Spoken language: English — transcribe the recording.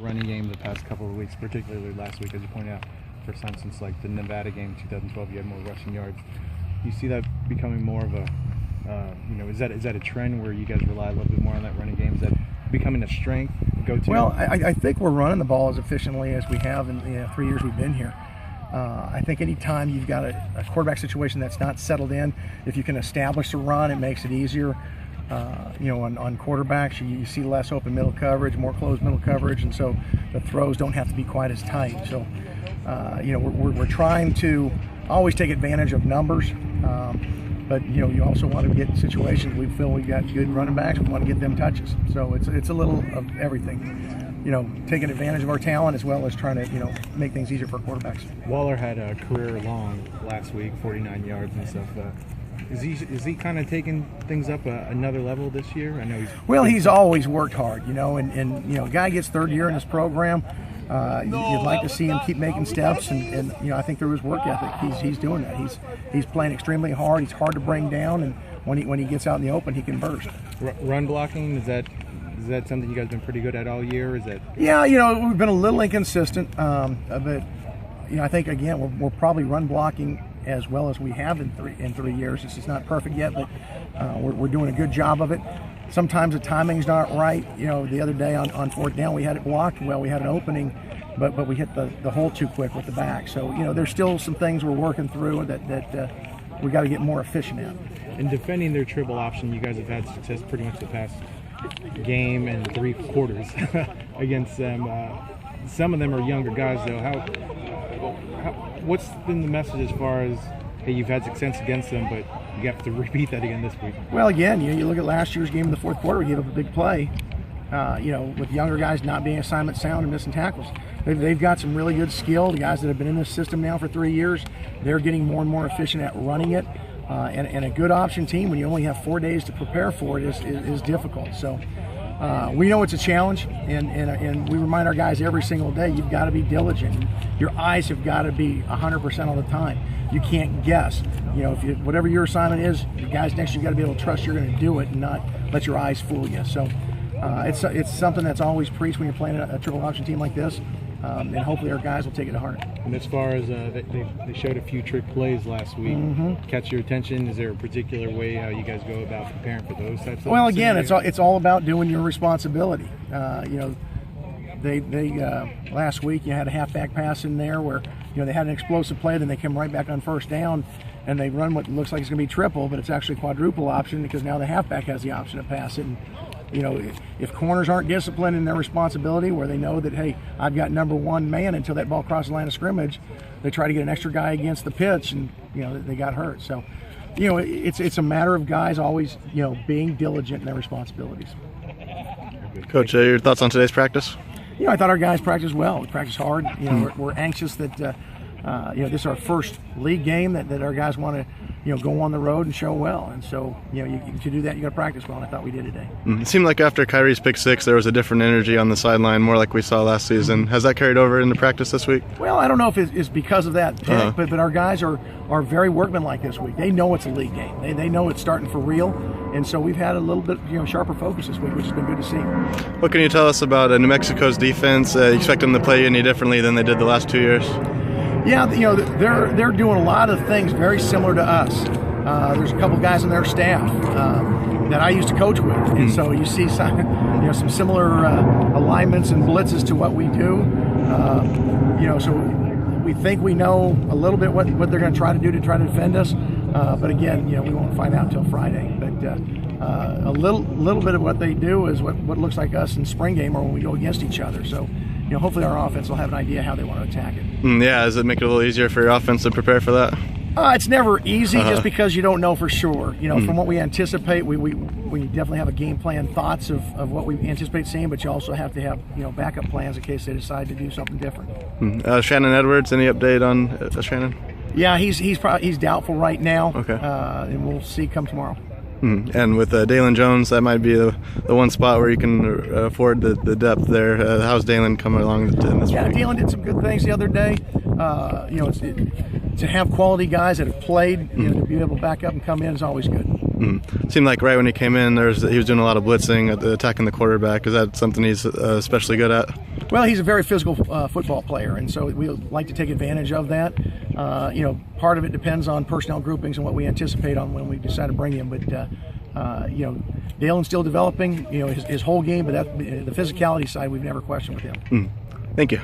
running game the past couple of weeks, particularly last week, as you pointed out. First time since like the Nevada game in 2012, you had more rushing yards. Do you see that becoming more of a, is that a trend where you guys rely a little bit more on that running game? Is that becoming a strength, go-to? Well, I think we're running the ball as efficiently as we have in the 3 years we've been here. I think anytime you've got a quarterback situation that's not settled in, if you can establish a run, it makes it easier. On quarterbacks, you see less open middle coverage, more closed middle coverage, and so the throws don't have to be quite as tight. So, we're trying to always take advantage of numbers, but you also want to get situations we feel we've got good running backs. We want to get them touches. So it's a little of everything. Taking advantage of our talent as well as trying to make things easier for quarterbacks. Waller had a career long last week, 49 yards and stuff. Is he kind of taking things up another level this year? I know he's always worked hard, and a guy gets third year in this program. You'd like to see him keep making steps, and I think through his work ethic, he's doing that. He's playing extremely hard. He's hard to bring down, and when he gets out in the open, he can burst. Run blocking, is that something you guys have been pretty good at all year? Is that? Yeah, we've been a little inconsistent, but I think again we're probably run blocking as well as we have in three years. It's not perfect yet, but we're doing a good job of it. Sometimes the timing's not right. The other day on fourth down, we had it blocked well. We had an opening, but we hit the hole too quick with the back. So there's still some things we're working through that we got to get more efficient at. In defending their triple option, you guys have had success pretty much the past game and 3 quarters against them. Some of them are younger guys, though. What's been the message as far as, hey, you've had success against them, but you have to repeat that again this week? Well, again, you look at last year's game in the fourth quarter, we gave up a big play. With younger guys not being assignment sound and missing tackles. They've got some really good skill. The guys that have been in this system now for 3 years, they're getting more and more efficient at running it. And a good option team, when you only have 4 days to prepare for it, is difficult. So we know it's a challenge, and we remind our guys every single day, you've got to be diligent. Your eyes have got to be 100% all the time. You can't guess. Whatever your assignment is, the guys next to you got to be able to trust you're going to do it and not let your eyes fool you. So it's something that's always preached when you're playing a triple option team like this. And hopefully our guys will take it to heart. And as far as they showed a few trick plays last week, catch your attention. Is there a particular way how you guys go about preparing for those types of? Well, again, it's all about doing your responsibility. They last week you had a halfback pass in there where they had an explosive play, then they came right back on first down, and they run what looks like it's going to be triple, but it's actually quadruple option because now the halfback has the option to pass it. And, if corners aren't disciplined in their responsibility, where they know that, hey, I've got number one man until that ball crosses the line of scrimmage, they try to get an extra guy against the pitch, and they got hurt. So, it's a matter of guys always being diligent in their responsibilities. Coach, your thoughts on today's practice? I thought our guys practiced well. We practiced hard. We're anxious that this is our first league game that our guys want to go on the road and show well. And so to do that, you got to practice well. And I thought we did today. It seemed like after Kyrie's pick 6, there was a different energy on the sideline, more like we saw last season. Has that carried over into practice this week? Well, I don't know if it's because of that pick, but our guys are very workmanlike this week. They know it's a league game. They know it's starting for real. And so we've had a little bit sharper focus this week, which has been good to see. What can you tell us about New Mexico's defense? You expect them to play any differently than they did the last 2 years? Yeah, they're doing a lot of things very similar to us. There's a couple guys on their staff that I used to coach with, and so you see some similar alignments and blitzes to what we do. So we think we know a little bit what they're going to try to do to try to defend us. But again, we won't find out until Friday. But a little bit of what they do is what looks like us in spring game or when we go against each other. So. Hopefully our offense will have an idea how they want to attack it. Yeah, does it make it a little easier for your offense to prepare for that? It's never easy just because you don't know for sure. From what we anticipate, we definitely have a game plan, thoughts of what we anticipate seeing, but you also have to have backup plans in case they decide to do something different. Shannon Edwards, any update on Shannon? Yeah, he's doubtful right now. Okay. And we'll see come tomorrow. And with Dalen Jones, that might be the one spot where you can afford the depth there. How's Dalen coming along in this week? Yeah, Dalen did some good things the other day. To have quality guys that have played, to be able to back up and come in is always good. Seemed like right when he came in, he was doing a lot of blitzing, attacking the quarterback. Is that something he's especially good at? Well, he's a very physical football player, and so we like to take advantage of that. Part of it depends on personnel groupings and what we anticipate on when we decide to bring him. But Dalen's still developing, his whole game, but the physicality side we've never questioned with him. Thank you.